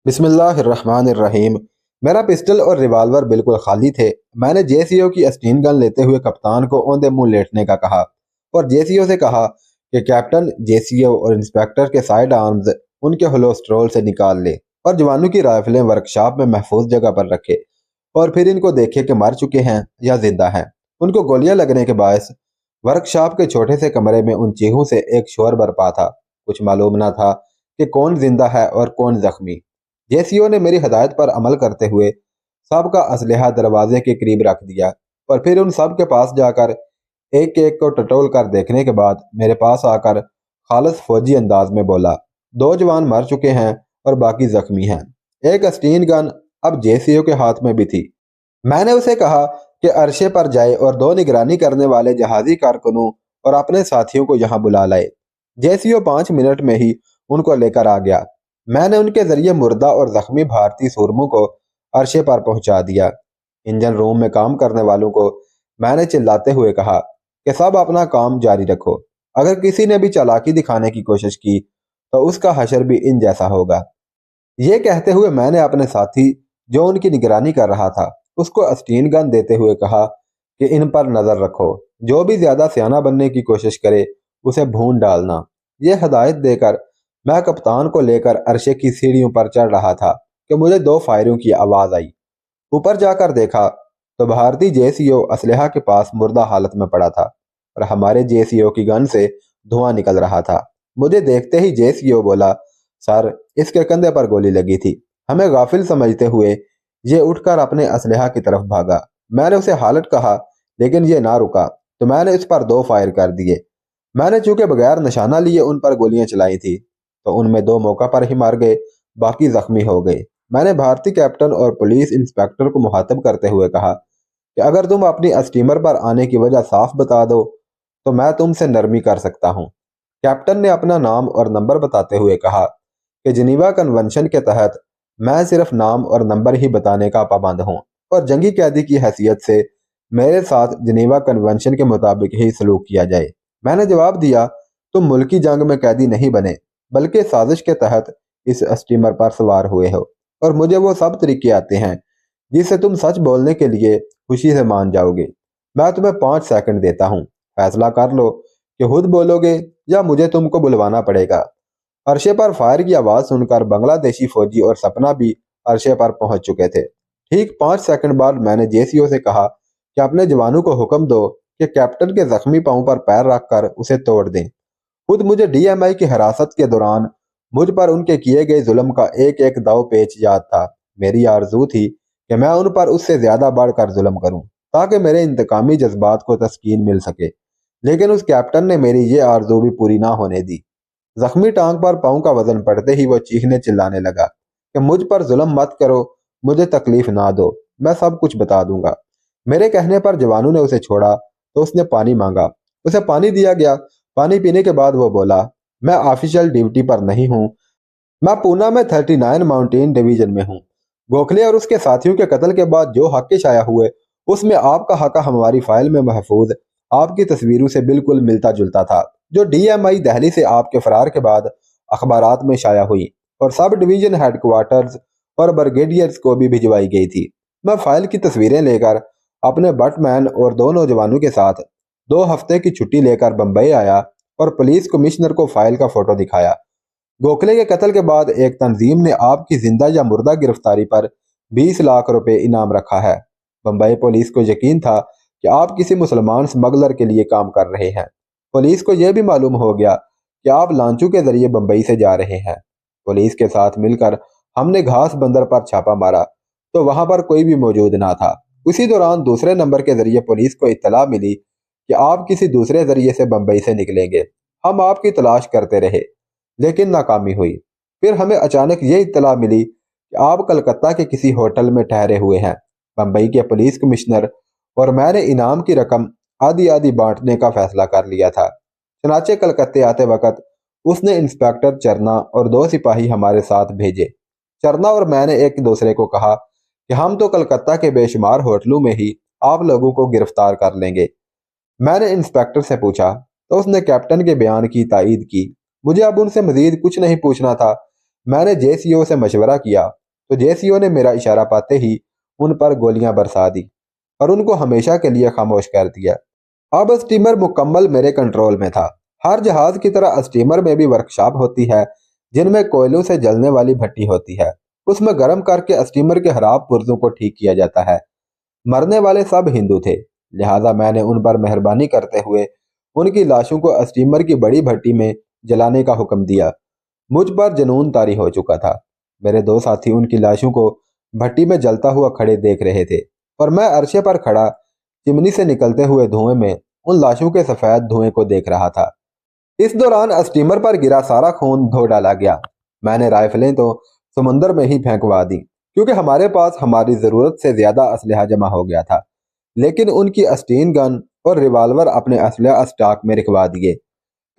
बिस्मिल्लाहिर्रहमानिर्रहीम। मेरा पिस्टल और रिवाल्वर बिल्कुल खाली थे। मैंने जेसीओ की अस्टीन गन लेते हुए कप्तान को औंधे मुंह लेटने का कहा और जेसीओ से कहा कि कैप्टन, जेसीओ और इंस्पेक्टर के साइड आर्म्स उनके होलोस्ट्रोल से निकाल ले और जवानों की राइफलें वर्कशॉप में महफूज जगह पर रखे और फिर इनको देखे कि मर चुके हैं या जिंदा हैं। उनको गोलियां लगने के बायस वर्कशॉप के छोटे से कमरे में उन चीखों से एक शोर बरपा था। कुछ मालूम न था कि कौन जिंदा है और कौन जख्मी। जेसीओ ने मेरी हदायत पर अमल करते हुए सबका असलहा दरवाजे के करीब रख दिया और फिर उन सब के पास जाकर एक एक को टटोल कर देखने के बाद मेरे पास आकर खालिस फौजी अंदाज में बोला, 2 जवान मर चुके हैं और बाकी जख्मी हैं। एक अस्टीन गन अब जेसीओ के हाथ में भी थी। मैंने उसे कहा कि अरशे पर जाए और 2 निगरानी करने वाले जहाजी कारकुनों और अपने साथियों को यहाँ बुला लाए। जेसीओ 5 मिनट में ही उनको लेकर आ गया। मैंने उनके जरिए मुर्दा और जख्मी भारतीय सूरमों को अरशे पर पहुंचा दिया। इंजन रूम में काम करने वालों को मैंने चिल्लाते हुए कहा कि सब अपना काम जारी रखो। अगर किसी ने भी चालाकी दिखाने की कोशिश की तो उसका हशर भी इन जैसा होगा। ये कहते हुए मैंने अपने साथी जो उनकी निगरानी कर रहा था उसको अस्टीन गन देते हुए कहा कि इन पर नजर रखो, जो भी ज्यादा सियाना बनने की कोशिश करे उसे भून डालना। यह हदायत देकर मैं कप्तान को लेकर अरशे की सीढ़ियों पर चढ़ रहा था कि मुझे 2 फायरों की आवाज आई। ऊपर जाकर देखा तो भारतीय जेसीओ असलहा के पास मुर्दा हालत में पड़ा था और हमारे जेसीओ की गन से धुआं निकल रहा था। मुझे देखते ही जेसीओ बोला, सर, इसके कंधे पर गोली लगी थी। हमें गाफिल समझते हुए ये उठकर अपने असलहा की तरफ भागा। मैंने उसे हालत कहा लेकिन ये ना रुका तो मैंने इस पर 2 फायर कर दिए। मैंने चूंकि बगैर निशाना लिए उन पर गोलियां चलाई थी तो उनमें 2 मौका पर ही मार गए, बाकी जख्मी हो गए। मैंने भारतीय कैप्टन और पुलिस इंस्पेक्टर को मुखातब करते हुए कहा कि अगर तुम अपनी स्टीमर पर आने की वजह साफ बता दो तो मैं तुमसे नरमी कर सकता हूँ। कैप्टन ने अपना नाम और नंबर बताते हुए कहा कि जिनीवा कन्वेंशन के तहत मैं सिर्फ नाम और नंबर ही बताने का पाबंद हूँ और जंगी कैदी की हैसियत से मेरे साथ जिनीवा कन्वेंशन के मुताबिक ही सलूक किया जाए। मैंने जवाब दिया, तुम मुल्की जंग में कैदी नहीं बने बल्कि साजिश के तहत इस स्टीमर पर सवार हुए हो और मुझे वो सब तरीके आते हैं जिससे तुम सच बोलने के लिए खुशी से मान जाओगे। मैं तुम्हें 5 सेकंड देता हूँ, फैसला कर लो कि खुद बोलोगे या मुझे तुमको बुलवाना पड़ेगा। अरशे पर फायर की आवाज सुनकर बांग्लादेशी फौजी और सपना भी अरशे पर पहुंच चुके थे। ठीक 5 सेकंड बाद मैंने जेसीओ से कहा कि अपने जवानों को हुक्म दो कि कैप्टन के जख्मी पांव पर पैर रखकर उसे तोड़ दें। खुद मुझे डीएमआई की हिरासत के दौरान मुझ पर उनके किए गए जुल्म का एक एक दाव पेच याद था। मेरी आरजू थी कि मैं उन पर उससे ज्यादा बढ़कर जुल्म करूं ताकि मेरे इंतकामी जज्बात को तस्कीन मिल सके, लेकिन उस कैप्टन ने मेरी ये आरजू भी पूरी ना होने दी। जख्मी टांग पर पांव का वजन पड़ते ही वो चीखने चिल्लाने लगा कि मुझ पर जुल्म मत करो, मुझे तकलीफ ना दो, मैं सब कुछ बता दूंगा। मेरे कहने पर जवानों ने उसे छोड़ा तो उसने पानी मांगा, उसे पानी दिया गया। पानी पीने के बाद वो बोला, मैं ऑफिशियल ड्यूटी पर नहीं हूँ, मैं पूना में 39 माउंटेन डिवीजन में हूँ। गोखले और उसके साथियों के कत्ल के बाद जो हक शाया हुए उसमें आपका हक हमारी फाइल में महफूज आपकी तस्वीरों से बिल्कुल मिलता जुलता था, जो डीएमआई दिल्ली से आपके फरार के बाद अखबारात में शाया हुई और सब डिवीजन हेडक्वार्टर्स और ब्रिगेडियर्स को भी भिजवाई गई थी। मैं फाइल की तस्वीरें लेकर अपने बटमैन और 2 नौजवानों के साथ 2 हफ्ते की छुट्टी लेकर बंबई आया और पुलिस कमिश्नर को फाइल का फोटो दिखाया। गोखले के कत्ल के बाद एक तंजीम ने आपकी जिंदा या मुर्दा गिरफ्तारी पर 20 लाख रुपए इनाम रखा है। बंबई पुलिस को यकीन था कि आप किसी मुसलमान स्मगलर के लिए काम कर रहे हैं। पुलिस को यह भी मालूम हो गया कि आप लांचू के जरिए बंबई से जा रहे हैं। पुलिस के साथ मिलकर हमने घास बंदर पर छापा मारा तो वहां पर कोई भी मौजूद ना था। उसी दौरान दूसरे नंबर के जरिए पुलिस को इत्तला मिली कि आप किसी दूसरे जरिए से बंबई से निकलेंगे। हम आपकी तलाश करते रहे लेकिन नाकामी हुई। फिर हमें अचानक ये इत्तला मिली कि आप कलकत्ता के किसी होटल में ठहरे हुए हैं। बंबई के पुलिस कमिश्नर और मैंने इनाम की रकम आधी आधी बांटने का फैसला कर लिया था। चनाचे कलकत्ते आते वक्त उसने इंस्पेक्टर चरना और 2 सिपाही हमारे साथ भेजे। चरना और मैंने एक दूसरे को कहा कि हम तो कलकत्ता के बेशुमार होटलों में ही आप लोगों को गिरफ्तार कर लेंगे। मैंने इंस्पेक्टर से पूछा तो उसने कैप्टन के बयान की तायीद की। मुझे अब उनसे मजीद कुछ नहीं पूछना था। मैंने जेसीओ से मशवरा किया तो जेसीओ ने मेरा इशारा पाते ही उन पर गोलियां बरसा दी और उनको हमेशा के लिए खामोश कर दिया। अब स्टीमर मुकम्मल मेरे कंट्रोल में था। हर जहाज की तरह स्टीमर में भी वर्कशॉप होती है जिनमें कोयलों से जलने वाली भट्टी होती है। उसमें गर्म करके स्टीमर के खराब पुर्जों को ठीक किया जाता है। मरने वाले सब हिंदू थे, लिहाजा मैंने उन पर मेहरबानी करते हुए उनकी लाशों को स्टीमर की बड़ी भट्टी में जलाने का हुक्म दिया। मुझ पर जुनून तारी हो चुका था। मेरे दो साथी उनकी लाशों को भट्टी में जलता हुआ खड़े देख रहे थे और मैं अरशे पर खड़ा चिमनी से निकलते हुए धुएं में उन लाशों के सफेद धुएं को देख रहा था। इस दौरान स्टीमर पर गिरा सारा खून धो डाला गया। मैंने राइफलें तो समुंदर में ही फेंकवा दी क्योंकि हमारे पास हमारी जरूरत से ज्यादा असलहा जमा हो गया था, लेकिन उनकी अस्टीन गन और रिवाल्वर अपने असलहा स्टॉक में रखवा दिए।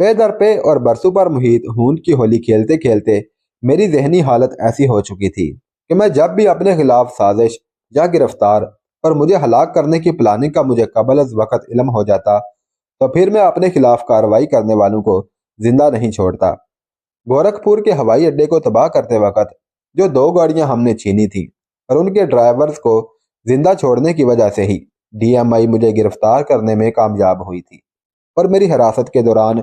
पे दर पे और बरसों पर मुहित खून की होली खेलते खेलते मेरी जहनी हालत ऐसी हो चुकी थी कि मैं जब भी अपने खिलाफ साजिश या गिरफ्तार और मुझे हलाक करने की प्लानिंग का मुझे कबल अज वक्त इल्म हो जाता तो फिर मैं अपने खिलाफ कार्रवाई करने वालों को जिंदा नहीं छोड़ता। गोरखपुर के हवाई अड्डे को तबाह करते वक्त जो दो गाड़ियां हमने छीनी थी और उनके ड्राइवर्स को जिंदा छोड़ने की वजह से ही डीएमआई मुझे गिरफ्तार करने में कामयाब हुई थी। और मेरी हिरासत के दौरान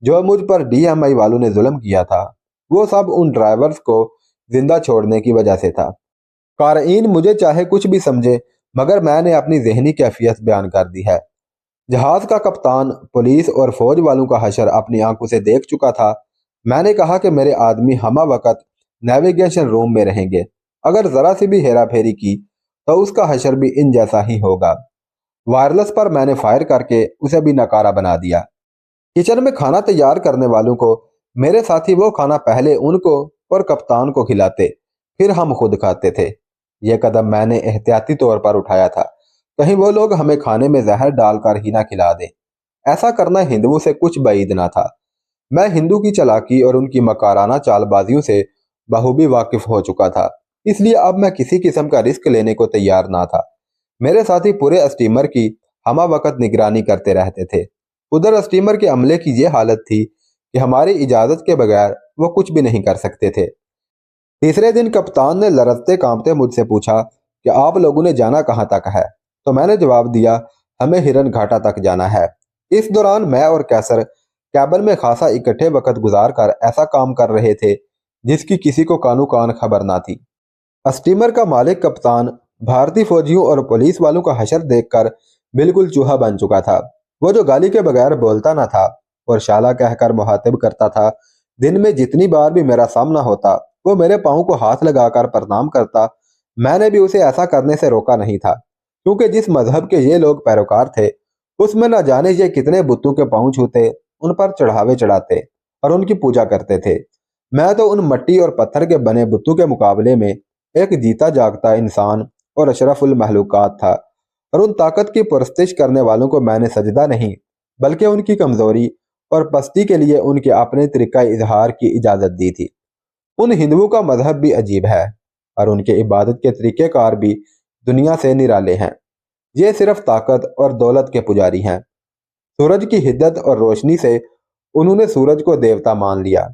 जो मुझ पर डीएमआई वालों ने जुल्म किया था वो सब उन ड्राइवर्स को जिंदा छोड़ने की वजह से था। कारईन मुझे चाहे कुछ भी समझे, मगर मैंने अपनी जहनी कैफियत बयान कर दी है। जहाज का कप्तान पुलिस और फौज वालों का हशर अपनी आंखों से देख चुका था। मैंने कहा कि मेरे आदमी हमा वक्त नेविगेशन रूम में रहेंगे। अगर जरा सी भी हेरा फेरी की तो उसका हशर भी इन जैसा ही होगा। वायरलेस पर मैंने फायर करके उसे भी नकारा बना दिया। किचन में खाना तैयार करने वालों को मेरे साथी वो खाना पहले उनको और कप्तान को खिलाते, फिर हम खुद खाते थे। यह कदम मैंने एहतियाती तौर पर उठाया था, कहीं वो लोग हमें खाने में जहर डालकर ही ना खिला दें। ऐसा करना हिंदुओं से कुछ بعید ना था। मैं हिंदू की चालाकी और उनकी मकाराना चालबाजियों से बखूबी वाकिफ हो चुका था, इसलिए अब मैं किसी किस्म का रिस्क लेने को तैयार ना था। मेरे साथी पूरे स्टीमर की हमा वक्त निगरानी करते रहते थे। उधर स्टीमर के अमले की ये हालत थी कि हमारी इजाजत के बगैर वो कुछ भी नहीं कर सकते थे। तीसरे दिन कप्तान ने लरजते कांपते मुझसे पूछा कि आप लोगों ने जाना कहाँ तक है, तो मैंने जवाब दिया हमें हिरन घाटा तक जाना है। इस दौरान मैं और कैसर कैबिन में खासा इकट्ठे वक्त गुजार कर ऐसा काम कर रहे थे जिसकी किसी को कानो कान खबर ना थी। स्टीमर का मालिक कप्तान भारतीय फौजियों और पुलिस वालों का हशर देखकर बिल्कुल चूहा बन चुका था। वो जो गाली के बगैर बोलता ना था और शाला कहकर मुहातिब करता था। दिन में जितनी बार भी मेरा सामना होता वो मेरे पाँव को हाथ लगाकर प्रणाम करता। मैंने भी उसे ऐसा करने से रोका नहीं था, क्योंकि जिस मजहब के ये लोग पैरोकार थे उसमें न जाने ये कितने बुतों के पाँव छूते, उन पर चढ़ावे चढ़ाते और उनकी पूजा करते थे। मैं तो उन मट्टी और पत्थर के बने बुतों के मुकाबले में एक जीता जागता इंसान और अशरफुल महलूकात था, और उन ताकत की परस्तिश करने वालों को मैंने सजदा नहीं बल्कि उनकी कमजोरी और पस्ती के लिए उनके अपने तरीका इजहार की इजाजत दी थी। उन हिंदुओं का मजहब भी अजीब है और उनके इबादत के तरीक़ेकार भी दुनिया से निराले हैं। ये सिर्फ ताकत और दौलत के पुजारी हैं। सूरज की हिद्दत और रोशनी से उन्होंने सूरज को देवता मान लिया।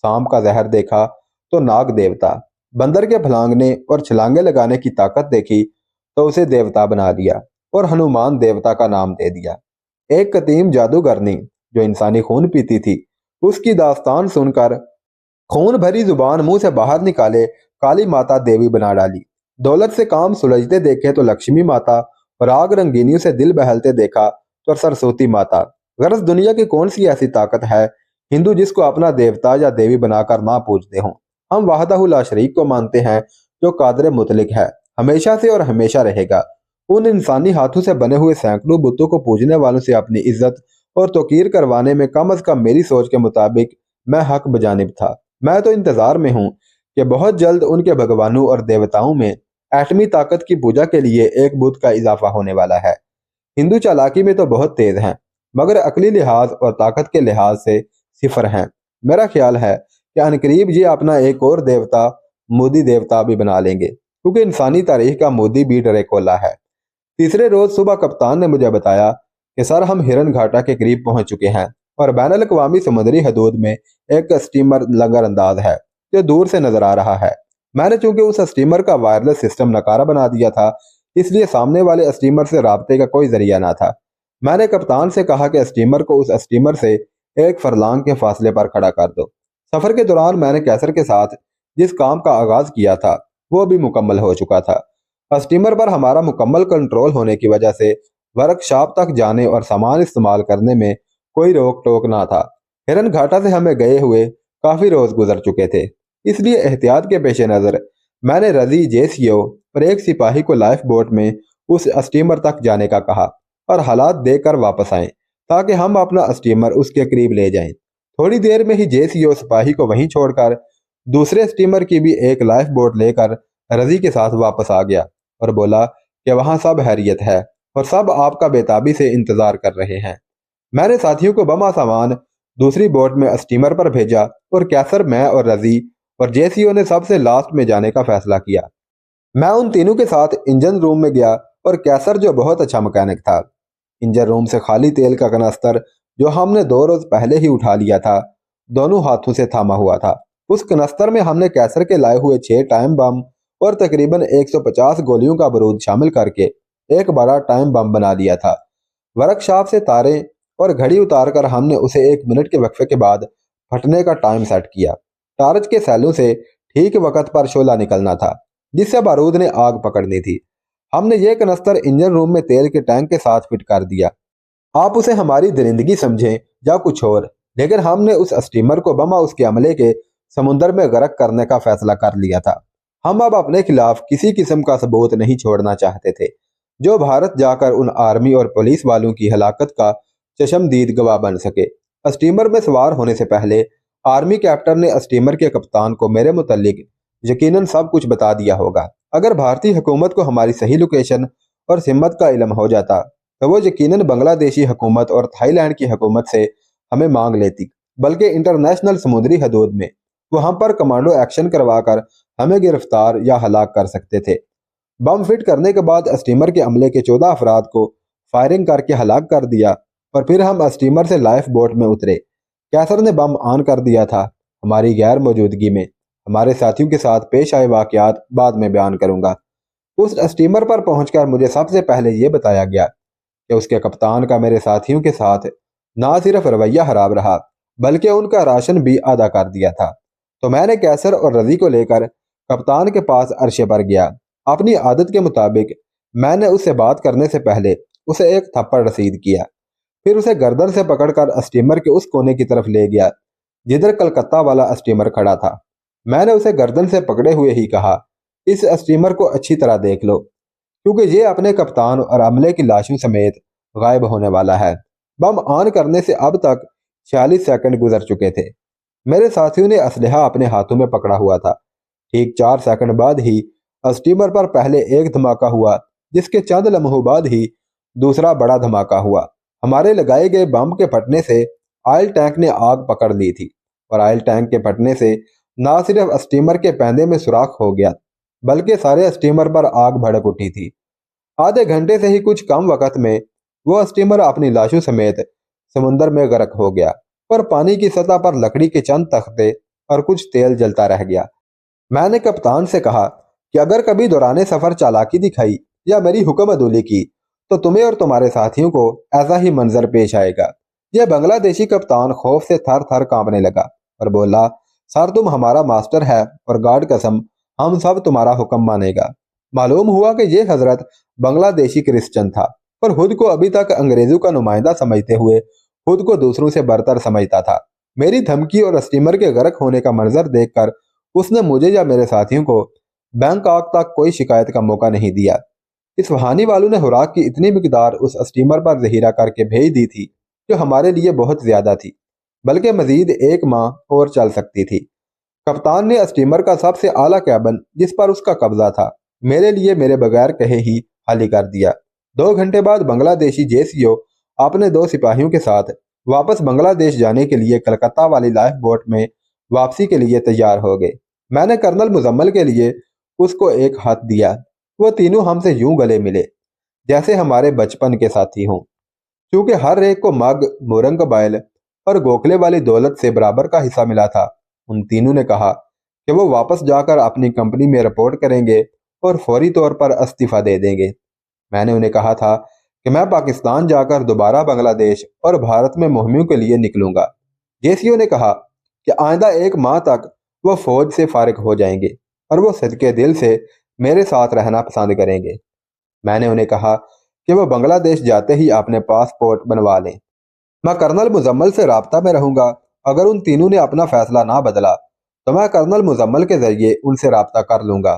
सांप का जहर देखा तो नाग देवता, बंदर के फलांगने और छलांगे लगाने की ताकत देखी तो उसे देवता बना लिया और हनुमान देवता का नाम दे दिया। एक कदीम जादूगरनी जो इंसानी खून पीती थी, उसकी दास्तान सुनकर खून भरी जुबान मुंह से बाहर निकाले काली माता देवी बना डाली। दौलत से काम सुलझते देखे तो लक्ष्मी माता, और आग रंगीनियों से दिल बहलते देखा तो सरस्वती माता। गरज दुनिया की कौन सी ऐसी ताकत है हिंदू जिसको अपना देवता या देवी बनाकर ना पूजते हों। हम वाहदहु ला शरीक को मानते हैं जो कादर मुतलिक है, हमेशा से और हमेशा रहेगा। उन इंसानी हाथों से बने हुए सैकड़ों बुतों को पूजने वालों से अपनी इज्जत और तौकीर करवाने में कम अज कम मेरी सोच के मुताबिक मैं हक बजानिब था। मैं तो इंतजार में हूँ कि बहुत जल्द उनके भगवानों और देवताओं में एटमी ताकत की पूजा के लिए एक बुत का इजाफा होने वाला है। हिंदू चालाकी में तो बहुत तेज हैं, मगर अकली लिहाज और ताकत के लिहाज से सिफर हैं। मेरा ख्याल है कि अनकरीब ये अपना एक और देवता मोदी देवता भी बना लेंगे, क्योंकि इंसानी तारीख का मोदी भी डरे खोला है। तीसरे रोज सुबह कप्तान ने मुझे बताया कि सर हम हिरन घाटा के करीब पहुंच चुके हैं और बैनुल अक़वामी समुद्री हदूद में एक स्टीमर लंगर अंदाज है जो दूर से नजर आ रहा है। मैंने चूंकि उस स्टीमर का वायरलेस सिस्टम नकारा बना दिया था, इसलिए सामने वाले स्टीमर से राब्ते का कोई जरिया ना था। मैंने कप्तान से कहा कि स्टीमर को उस स्टीमर से 1 फरलांग के फासले पर खड़ा कर दो। सफर के दौरान मैंने कैसर के साथ जिस काम का आगाज किया था वो भी मुकम्मल हो चुका था। स्टीमर पर हमारा मुकम्मल कंट्रोल होने की वजह से वर्कशॉप तक जाने और सामान इस्तेमाल करने में कोई रोक टोक ना था। हिरन घाटा से हमें गए हुए काफी रोज गुजर चुके थे, इसलिए एहतियात के पेश नजर मैंने रजी, जेसीओ और एक सिपाही को लाइफ बोट में उस स्टीमर तक जाने का कहा और हालात देखकर वापस आए ताकि हम अपना स्टीमर उसके करीब ले जाएं। थोड़ी देर में ही जेसीओ सिपाही को वहीं छोड़कर दूसरे स्टीमर की भी एक लाइफ बोट लेकर रजी के साथ वापस आ गया और बोला कि वहां सब हैरियत है और सब आपका बेताबी से इंतजार कर रहे हैं। मैंने साथियों को बमा सामान दूसरी बोट में स्टीमर पर भेजा और कैसर, मैं और रजी और जेसीओ ने सबसे लास्ट में जाने का फैसला किया। मैं उन तीनों के साथ इंजन रूम में गया और कैसर, जो बहुत अच्छा मैकेनिक था, इंजन रूम से खाली तेल का कनस्तर जो हमने 2 रोज पहले ही उठा लिया था दोनों हाथों से थामा हुआ था। उस कनस्तर में हमने कैसर के लाए हुए 6 टाइम बम और तकरीबन 150 गोलियों का बारूद शामिल करके एक बड़ा टाइम बम बना लिया था। वर्कशॉप से तारे और घड़ी उतारकर हमने उसे 1 मिनट के वक्फे के बाद फटने का टाइम सेट किया। टार्च के सैलों से ठीक वक्त पर शोला निकलना था जिससे बारूद ने आग पकड़नी थी। हमने ये कनस्तर इंजन रूम में तेल के टैंक के साथ फिट कर दिया। आप उसे हमारी दरिंदगी समझें या कुछ और, लेकिन हमने उस स्टीमर को बमा उसके अमले के समुंदर में गर्क करने का फैसला कर लिया था। हम अब अपने खिलाफ किसी किस्म का सबूत नहीं छोड़ना चाहते थे जो भारत जाकर उन आर्मी और पुलिस वालों की हलाकत का चशमदीद गवाह बन सके। स्टीमर में सवार होने से पहले आर्मी कैप्टन ने स्टीमर के कप्तान को मेरे मुतल्लिक यकीनन सब कुछ बता दिया होगा। अगर भारतीय हुकूमत को हमारी सही लोकेशन और सिमत का इल्म हो जाता तो वो यकीनन बांग्लादेशी हुकूमत और थाईलैंड की हुकूमत से हमें मांग लेती, बल्कि इंटरनेशनल समुद्री हदूद में वो हम पर कमांडो एक्शन करवाकर हमें गिरफ्तार या हलाक कर सकते थे। बम फिट करने के बाद स्टीमर के अमले के 14 अफराद को फायरिंग करके हलाक कर दिया और फिर हम स्टीमर से लाइफ बोट में उतरे। कैसर ने बम ऑन कर दिया था। हमारी गैर मौजूदगी में हमारे साथियों के साथ पेश आए वाकयात बाद में बयान करूंगा। उस स्टीमर पर पहुंचकर मुझे सबसे पहले ये बताया गया कि उसके कप्तान का मेरे साथियों के साथ ना सिर्फ रवैया खराब रहा बल्कि उनका राशन भी आधा कर दिया था। तो मैंने कैसर और रजी को लेकर कप्तान के पास अरशे पर गया। अपनी आदत के मुताबिक मैंने उससे बात करने से पहले उसे एक थप्पड़ रसीद किया, फिर उसे गर्दन से पकड़कर स्टीमर के उस कोने की तरफ ले गया जिधर कलकत्ता वाला स्टीमर खड़ा था। मैंने उसे गर्दन से पकड़े हुए ही कहा, इस स्टीमर को अच्छी तरह देख लो क्योंकि ये अपने कप्तान और अमले की लाशों समेत गायब होने वाला है। बम ऑन करने से अब तक 46 सेकंड गुजर चुके थे। मेरे साथियों ने असलहा अपने हाथों में पकड़ा हुआ था। ठीक 4 सेकंड बाद ही स्टीमर पर पहले एक धमाका हुआ जिसके चंद लम्हों बाद ही दूसरा बड़ा धमाका हुआ। हमारे लगाए गए बम के फटने से ऑयल टैंक ने आग पकड़ ली थी और ऑयल टैंक के फटने से न सिर्फ स्टीमर के पैंदे में सुराख हो गया बल्कि सारे स्टीमर पर आग भड़क उठी थी। आधे घंटे से ही कुछ कम वक्त में वो स्टीमर अपनी लाशों समेत समुंदर में गर्क हो गया और पानी की सतह पर लकड़ी के चंद तख्ते और कुछ तेल जलता रह गया। मैंने कप्तान से कहा कि अगर कभी दौराने सफर चालाकी दिखाई या मेरी हुक्म अदूली की तो तुम्हें और तुम्हारे साथियों को ऐसा ही मंजर पेश आएगा। यह बांग्लादेशी कप्तान खौफ से थर थर कांपने लगा और बोला, सर तुम हमारा मास्टर है और गार्ड कसम हम सब तुम्हारा हुक्म मानेगा। मालूम हुआ कि यह हजरत बांग्लादेशी क्रिश्चियन था और खुद को अभी तक अंग्रेजों का नुमाइंदा समझते हुए खुद को दूसरों से बरतर समझता था। मेरी धमकी और स्टीमर के गर्क होने का मंजर देखकर उसने मुझे या मेरे साथियों को बैंकॉक तक कोई शिकायत का मौका नहीं दिया। इस वहानी वालों ने खुराक की इतनी मिकदार उस स्टीमर पर जहीरा करके भेज दी थी जो हमारे लिए बहुत ज्यादा थी, बल्कि मजीद 1 माह और चल सकती थी। कप्तान ने स्टीमर का सबसे आला कैबन जिस पर उसका कब्जा था मेरे लिए मेरे बगैर कहे ही खाली कर दिया। 2 घंटे बाद बांग्लादेशी जेसीओ अपने 2 सिपाहियों के साथ वापस बांग्लादेश जाने के लिए कलकत्ता वाली लाइफ बोट में वापसी के लिए तैयार हो गए। मैंने कर्नल मुजम्मल के लिए उसको एक हाथ दिया। वो तीनों हमसे यूं गले मिले जैसे हमारे बचपन के साथी हों। क्योंकि हर एक को मग, मुरंग बैल और गोखले वाली दौलत से बराबर का हिस्सा मिला था, उन तीनों ने कहा کہ وہ واپس جا کر اپنی کمپنی میں رپورٹ کریں گے اور فوری طور پر استعفیٰ دے دیں گے۔ میں نے انہیں کہا تھا کہ میں پاکستان جا کر دوبارہ بنگلہ دیش اور بھارت میں مہموں کے لیے نکلوں گا۔ JCO نے کہا کہ آئندہ 1 ماہ تک وہ فوج سے فارغ ہو جائیں گے اور وہ صدقے دل سے میرے ساتھ رہنا پسند کریں گے۔ میں نے انہیں کہا کہ وہ بنگلہ دیش جاتے ہی اپنے پاسپورٹ بنوا لیں۔ میں کرنل مزمل سے رابطہ میں رہوں گا۔ اگر ان تینوں نے اپنا فیصلہ نہ بدلا تو میں کرنل مزمل کے ذریعے ان سے رابطہ کر لوں گا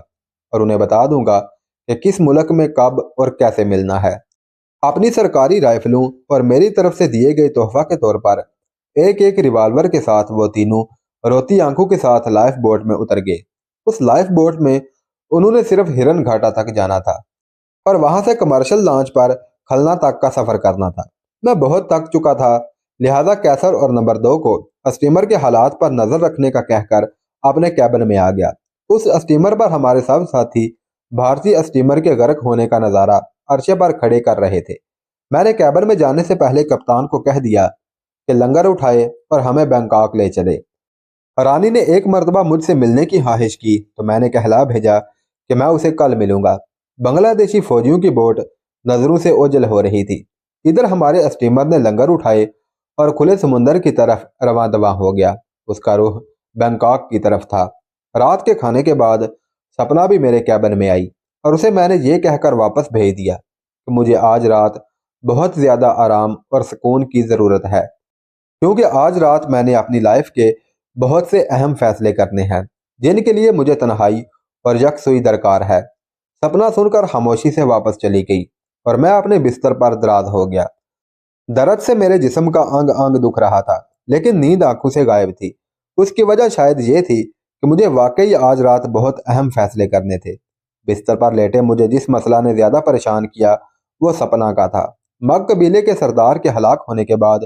اور انہیں بتا دوں گا کہ کس ملک میں کب اور کیسے ملنا ہے۔ اپنی سرکاری رائفلوں اور میری طرف سے دیے گئے تحفہ کے طور پر ایک ریوالور کے ساتھ وہ تینوں روتی آنکھوں کے ساتھ لائف بوٹ میں اتر گئے۔ اس لائف بوٹ میں انہوں نے صرف ہرن گھاٹا تک جانا تھا اور وہاں سے کمرشل لانچ پر کھلنا تک کا سفر کرنا تھا۔ میں بہت تھک چکا تھا، لہذا کیسر اور نمبر 2 کو اسٹیمر کے حالات پر نظر رکھنے کا کہہ کر اپنے کیبن میں آ گیا۔ اس اسٹیمر پر ہمارے سب ساتھی بھارتی اسٹیمر کے غرق ہونے کا نظارہ عرصے پر کھڑے کر رہے تھے۔ میں نے کیبن میں جانے سے پہلے کپتان کو کہہ دیا کہ لنگر اٹھائے اور ہمیں بینکاک لے چلے۔ رانی نے ایک مرتبہ مجھ سے ملنے کی خواہش کی تو میں نے کہلا بھیجا کہ میں اسے کل ملوں گا۔ بنگلہ دیشی فوجیوں کی بوٹ نظروں سے اوجھل ہو رہی تھی۔ ادھر ہمارے اسٹیمر نے لنگر اٹھائے اور کھلے سمندر کی طرف رواں دواں ہو گیا۔ اس کا رخ بینکاک کی طرف تھا۔ رات کے کھانے کے بعد سپنا بھی میرے کیبن میں آئی اور اسے میں نے یہ کہہ کر واپس بھیج دیا کہ مجھے آج رات بہت زیادہ آرام اور سکون کی ضرورت ہے، کیونکہ آج رات میں نے اپنی لائف کے بہت سے اہم فیصلے کرنے ہیں جن کے لیے مجھے تنہائی اور یکسوئی درکار ہے۔ سپنا سن کر خاموشی سے واپس چلی گئی اور میں اپنے بستر پر دراز ہو گیا۔ درد سے میرے جسم کا انگ انگ دکھ رہا تھا، لیکن نیند آنکھوں سے غائب تھی۔ اس کی وجہ شاید یہ تھی کہ مجھے واقعی آج رات بہت اہم فیصلے کرنے تھے۔ بستر پر لیٹے مجھے جس مسئلہ نے زیادہ پریشان کیا وہ سپنا کا تھا۔ مگ قبیلے کے سردار کے ہلاک ہونے کے بعد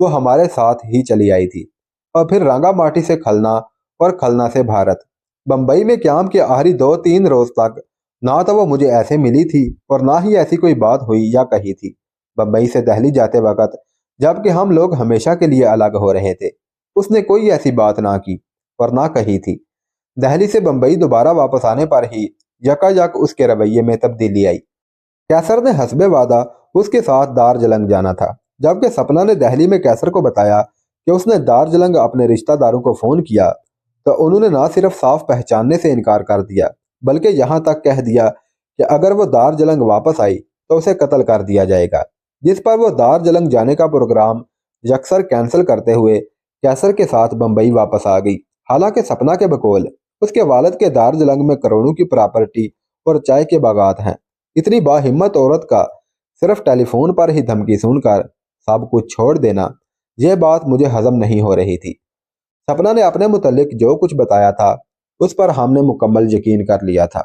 وہ ہمارے ساتھ ہی چلی آئی تھی اور پھر رانگا ماٹی سے کھلنا اور کھلنا سے بھارت۔ بمبئی میں قیام کے آخری 2-3 روز تک نہ تو وہ مجھے ایسے ملی تھی اور نہ ہی ایسی کوئی بات ہوئی یا کہی تھی۔ بمبئی سے دہلی جاتے وقت جبکہ ہم لوگ ہمیشہ کے لیے الگ ہو رہے تھے، اس نے کوئی ایسی بات نہ کی اور نہ کہی تھی۔ دہلی سے بمبئی دوبارہ واپس آنے پر ہی یکا یک اس کے رویے میں تبدیلی آئی۔ کیسر نے حسب وعدہ اس کے ساتھ دارجلنگ جانا تھا، جبکہ سپنا نے دہلی میں کیسر کو بتایا کہ اس نے دارجلنگ اپنے رشتہ داروں کو فون کیا تو انہوں نے نہ صرف صاف پہچاننے سے انکار کر دیا بلکہ یہاں تک کہہ دیا کہ اگر وہ دارجلنگ واپس آئی تو اسے قتل کر دیا جائے گا، جس پر وہ دارجلنگ جانے کا پروگرام یکسر کینسل کرتے ہوئے کیسر کے ساتھ بمبئی واپس آ گئی۔ حالانکہ سپنا کے بقول اس کے والد کے دارجلنگ میں کروڑوں کی پراپرٹی اور چائے کے باغات ہیں۔ اتنی باہمت عورت کا صرف ٹیلی فون پر ہی دھمکی سن کر سب کچھ چھوڑ دینا، یہ بات مجھے ہضم نہیں ہو رہی تھی۔ سپنا نے اپنے متعلق جو کچھ بتایا تھا اس پر ہم نے مکمل یقین کر لیا تھا۔